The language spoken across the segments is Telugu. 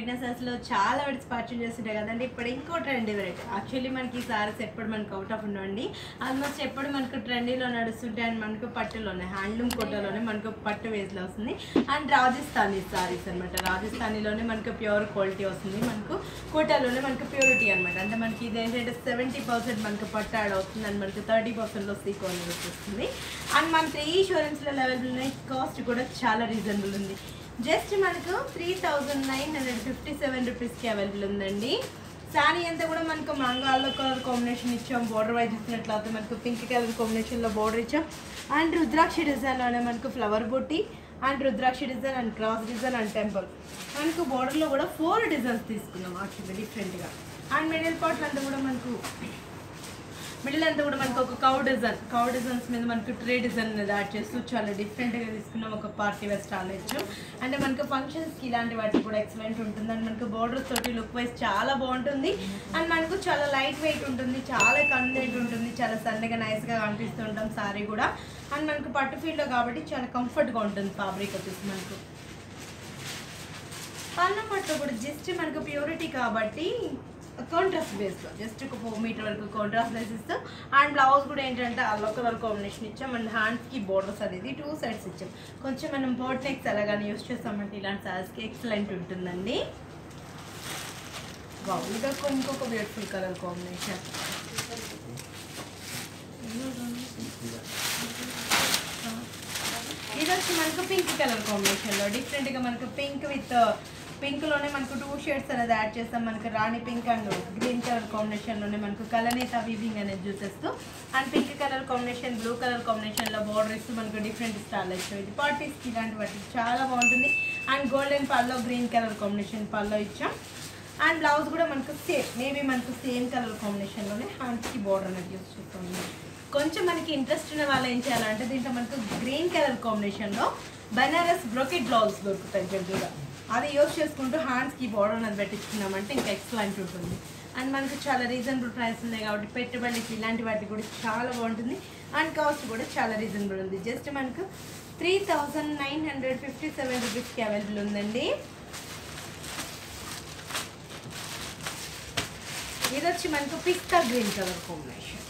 ప్రెగ్నెన్సీస్లో చాలా వెరైటీస్ పర్చేజ్ చేస్తుంటాయి కదండి. ఇప్పుడు ఇంకో ట్రెండీ వెరైటీ. యాక్చువల్లీ మనకి ఈ సారీస్ ఎప్పుడు మనకు అవుట్ ఆఫ్ ఉండండి, ఆల్మోస్ట్ ఎప్పుడు మనకు ట్రెండీలో నడుస్తుంటాయి. అండ్ మనకు పట్టులోనే హ్యాండ్లూమ్ కోటలోనే మనకు పట్టు వేస్లో వస్తుంది. అండ్ రాజస్థానీ సారీస్ అనమాట. రాజస్థానీలోనే మనకు ప్యూర్ క్వాలిటీ వస్తుంది, మనకు కోటాలోనే మనకు ప్యూరిటీ అనమాట. అంటే మనకి ఇది ఏంటంటే 70% మనకు పట్టు యాడ్ అవుతుంది. అండ్ మనకు 30%లో సీకోన్ వస్తుంది. అండ్ మన 3 షోరూమ్స్లో అవైలబుల్ ఉన్నాయి. కాస్ట్ కూడా చాలా రీజనబుల్ ఉంది. జస్ట్ మనకు 3957 రూపీస్కి అవైలబుల్ ఉందండి. శారీ అంతా కూడా మనకు మ్యాంగో కలర్ కాంబినేషన్ ఇచ్చాం. బోర్డర్ వైజ్ ఇచ్చినట్లయితే మనకు పింక్ కలర్ కాంబినేషన్లో బోర్డర్ ఇచ్చాం. అండ్ రుద్రాక్షి డిజైన్లోనే మనకు ఫ్లవర్ బుట్టి and Rudrakshi design and cross design and temple. మనకు బోర్డర్లో కూడా 4 డిజైన్స్ తీసుకున్నాం యాక్చువల్లీ డిఫరెంట్గా. అండ్ మిడిల్ పార్ట్ అంతా కూడా మనకు ఒక కౌ డిజైన్స్ మీద మనకు ట్రే డిజైన్ అనేది యాడ్ చేస్తూ చాలా డిఫరెంట్గా తీసుకున్నాం. ఒక పార్టీ వేర్ స్టాల్ ఇచ్చాం. అంటే మనకు ఫంక్షన్స్కి ఇలాంటి వాటికి కూడా ఎక్సలెంట్ ఉంటుంది. అండ్ మనకు బోర్డర్స్ తోటి లుక్ వైజ్ చాలా బాగుంటుంది. అండ్ మనకు చాలా లైట్ వెయిట్ ఉంటుంది, చాలా కన్వీనియంట్ ఉంటుంది, చాలా సన్నగా నైస్గా కనిపిస్తూ ఉంటాం సారీ కూడా. అండ్ మనకు పట్టు ఫీల్డ్లో కాబట్టి చాలా కంఫర్ట్గా ఉంటుంది ఫ్యాబ్రిక్ వచ్చేసి. మనకు పళ్ళ పట్టు కూడా జస్ట్ మనకు ప్యూరిటీ కాబట్టి కాంట్రాస్ట్ బేస్లో జస్ట్ ఒక 4 మీటర్ వరకు కాంట్రాస్ట్ బేస్ ఇస్తాం. అండ్ బ్లౌజ్ కూడా ఏంటంటే అల్లో కలర్ కాంబినేషన్ ఇచ్చాం. అండ్ హ్యాండ్స్కి బోర్డర్స్ అనేది 2 సైడ్స్ ఇచ్చాం. కొంచెం మనం బోట్ నెక్స్ అలాగానే యూస్ చేస్తామంటే ఇలాంటి సారీస్కి ఎక్సలెంట్ ఉంటుందండి. ఇదొక ఇంకొక బ్యూటిఫుల్ కలర్ కాంబినేషన్. ఇది వచ్చి మనకు పింక్ కలర్ కాంబినేషన్లో డిఫరెంట్గా మనకు పింక్లోనే మనకు 2 షేడ్స్ అనేది యాడ్ చేస్తాం. మనకు రాణి పింక్ అండ్ గ్రీన్ కలర్ కాంబినేషన్లోనే మనకు కలనేత వీవింగ్ అనేది చూసేస్తూ and pink colour combination blue colour కాంబినేషన్లో బార్డర్ ఇస్తూ మనకు డిఫరెంట్ స్టైల్ ఇస్తాం. ఇది పార్టీస్కి ఇలాంటి వాటికి చాలా బాగుంటుంది. అండ్ గోల్డెన్ పల్లో గ్రీన్ కలర్ కాంబినేషన్ పల్లో ఇచ్చాం. అండ్ బ్లౌజ్ కూడా మనకు సేమ్ కలర్ కాంబినేషన్లోనే హ్యాండ్స్కి బార్డర్ అనేది యూస్ చేస్తాం. కొంచెం మనకి ఇంట్రెస్ట్ ఉన్న వాళ్ళు ఏం చేయాలంటే దీంట్లో మనకు గ్రీన్ కలర్ కాంబినేషన్లో బనారస్ బ్రోకెట్ బ్లౌజ్ దొరుకుతాయి జనరల్గా. అది యూస్ చేసుకుంటూ హ్యాండ్స్కి బార్డర్ అనేది పెట్టించుకున్నామంటే ఇంకా ఎక్సలెంట్ ఉంటుంది. అండ్ మనకు చాలా రీజనబుల్ ప్రైస్ ఉన్నాయి కాబట్టి పెట్టుబడికి ఇలాంటి వాటికి కూడా చాలా బాగుంటుంది. అండ్ కాస్ట్ కూడా చాలా రీజనబుల్ ఉంది. జస్ట్ మనకు 3957 రూపీస్కి అవైలబుల్ ఉందండి. ఇది వచ్చి మనకు పిస్తా గ్రీన్ కలర్ కాంబినేషన్.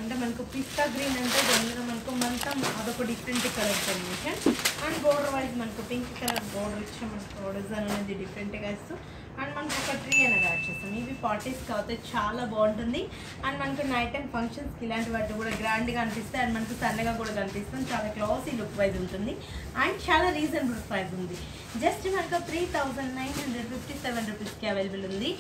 అంటే మనకు పిస్తా గ్రీన్ అంటే జనరల్గా మనకు మొత్తం అదొక different colour combination. And border wise మనకు పింక్ కలర్ బోర్డర్ ఇచ్చి మనకు డిజైన్ అనేది డిఫరెంట్గా ఇస్తూ అండ్ మనకు ఒక ట్రీ అనేది యాడ్ చేస్తాం. ఇవి పార్టీస్ కాబట్టి చాలా బాగుంటుంది. అండ్ మనకు నైట్ టైం ఫంక్షన్స్కి ఇలాంటి వాటి కూడా గ్రాండ్గా అనిపిస్తాయి. అండ్ మనకు సన్నగా కూడా కనిపిస్తుంది. చాలా క్లాసీ లుక్ వైజ్ ఉంటుంది. అండ్ చాలా రీజనబుల్ ప్రైస్ ఉంది. జస్ట్ మనకు 3957 రూపీస్కి అవైలబుల్ ఉంది.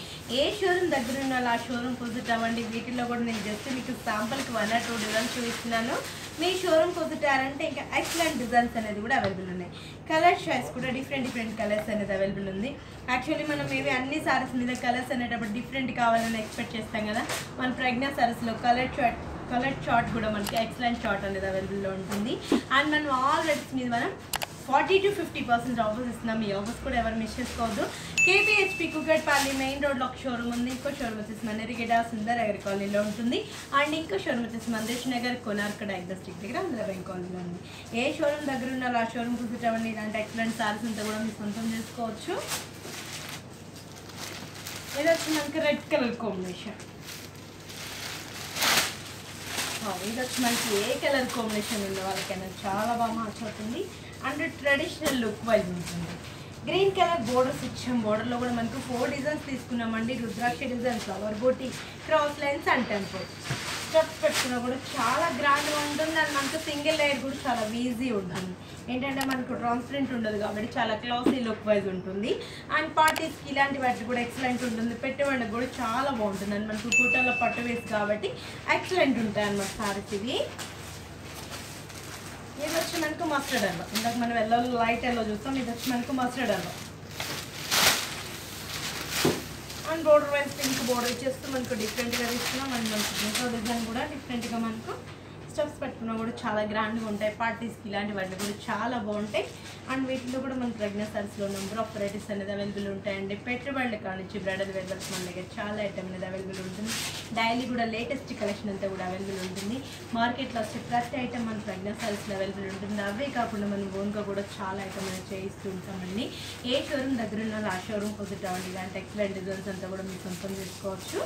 ఏ షోరూమ్ దగ్గర ఉన్న ఆ షోరూమ్ విజిట్ అవ్వండి. వీటిల్లో కూడా నేను జస్ట్ మీకు శాంపుల్కి 1 or 2 డిజైన్స్ చూపిస్తున్నాను. మీ షోరూమ్ కుదుటారంటే ఇంకా ఎక్సలెంట్ డిజైన్స్ అనేది కూడా అవైలబుల్ ఉన్నాయి. కలర్ చాయిస్ కూడా డిఫరెంట్ కలర్స్ అనేది అవైలబుల్ ఉంది. యాక్చువల్లీ మనం మేబీ అన్ని సారీస్ మీద కలర్స్ అనేటప్పుడు డిఫరెంట్ కావాలని ఎక్స్పెక్ట్ చేస్తాం కదా. మన ప్రెగ్నెంట్ సారీస్లో కలర్ చార్ట్ కూడా మనకి ఎక్సలెంట్ చార్ట్ అనేది అవైలబుల్లో ఉంటుంది. అండ్ మనం ఆల్ రెడ్స్ మీద మనం 40 to 50% ఆఫర్స్ ఇస్తున్నాం. ఈ ఆఫర్స్ కూడా ఎవరు మిస్ చేసుకోవద్దు. KPHP కుకట్పల్లి మెయిన్ రోడ్లో ఒక షోరూమ్ ఉంది. ఇంకో షోరూమ్ వచ్చేసి మనేరిగేట సుందర్ నగర్ కాలనీలో ఉంటుంది. అండ్ ఇంకో షోరూమ్ వచ్చేసి మందేష్ నగర్ కోనార్క్ డయాగ్నోస్టిక్ దగ్గర ఆంధ్ర బ్యాంక్ కాలనీలో ఉంది. ఏ షోరూమ్ దగ్గర ఉన్నారో ఆ షోరూమ్ విజిట్ అవ్వండి. ఇలాంటి ఎక్సలెంట్ సారీస్ అంతా కూడా మీరు సొంతం చేసుకోవచ్చు. ఇది వచ్చి మనకి రెడ్ కలర్ కాంబినేషన్. ఇది వచ్చి మనకి ఏ కలర్ కాంబినేషన్ ఉన్న వాళ్ళకైనా చాలా బాగా మ్యాచ్ అవుతుంది. అండ్ ట్రెడిషనల్ లుక్ వైజ్ ఉంటుంది. గ్రీన్ కలర్ బోర్డర్స్ ఇచ్చాం. బోర్డర్లో కూడా మనకు 4 డిజైన్స్ తీసుకున్నామండి. రుద్రాక్ష డిజైన్, ఫ్లవర్ బోటి, cross lines and temple steps పెట్టుకున్నా కూడా చాలా గ్రాండ్గా ఉంటుంది. అండ్ మనకు సింగిల్ లేయర్ కూడా చాలా ఈజీ ఉంటుంది. ఏంటంటే మనకు ట్రాన్స్పరెంట్ ఉండదు కాబట్టి చాలా క్లాసీ లుక్ వైజ్ ఉంటుంది. అండ్ పార్టీస్కి ఇలాంటి వాటికి కూడా ఎక్సలెంట్ ఉంటుంది. పెట్టుబడికి కూడా చాలా బాగుంటుంది. అండ్ మనకు కూటల్లో పట్టు వేసి కాబట్టి ఎక్సలెంట్ ఉంటాయి అన్నమాట సారీస్ ఇవి. ఇది వచ్చి మనకు మస్టర్డ్ ఎల్లో. ఇందాక మనం ఎల్లో లైట్ ఎల్లో చూస్తాం. ఇది వచ్చి మనకు mustard yellow. And border wise pink border ఇచ్చేస్తూ మనకు డిఫరెంట్గా తీసుకున్నాం. అండ్ మనకు ఇంకో డిజైన్ కూడా డిఫరెంట్గా మనకు స్టఫ్స్ పెట్టుకున్నా కూడా చాలా గ్రాండ్గా ఉంటాయి. పార్టీస్కి ఇలాంటి వాటికి కూడా చాలా బాగుంటాయి. అండ్ వీటిలో కూడా మన ప్రెగ్నెంట్ సారీస్లో నెంబర్ ఆఫ్ వెరైటీస్ అనేది అవైలబుల్ ఉంటాయండి. పెట్టుబడులు కానిచ్చి బ్రైడల్ వేర్ వరకు మన దగ్గర చాలా ఐటమ్ అనేది అవైలబుల్ ఉంటుంది. డైలీ కూడా లేటెస్ట్ కలెక్షన్ అంతా కూడా అవైలబుల్ ఉంటుంది. మార్కెట్లో వచ్చే ప్రతి ఐటమ్ మన ప్రెగ్నెంట్ సారీస్లో అవైలబుల్ ఉంటుంది. అవే కాకుండా మనం ఓన్గా కూడా చాలా ఐటమ్ అనేది చేయిస్తూ ఉంటామండి. ఏ షోరూమ్ దగ్గర ఉన్న ఆ షోరూమ్ పొజిట్ అవ్వండి. ఇలాంటి ఎక్సలెంట్ డిజైన్స్ అంతా కూడా మీరు సొంతం చేసుకోవచ్చు.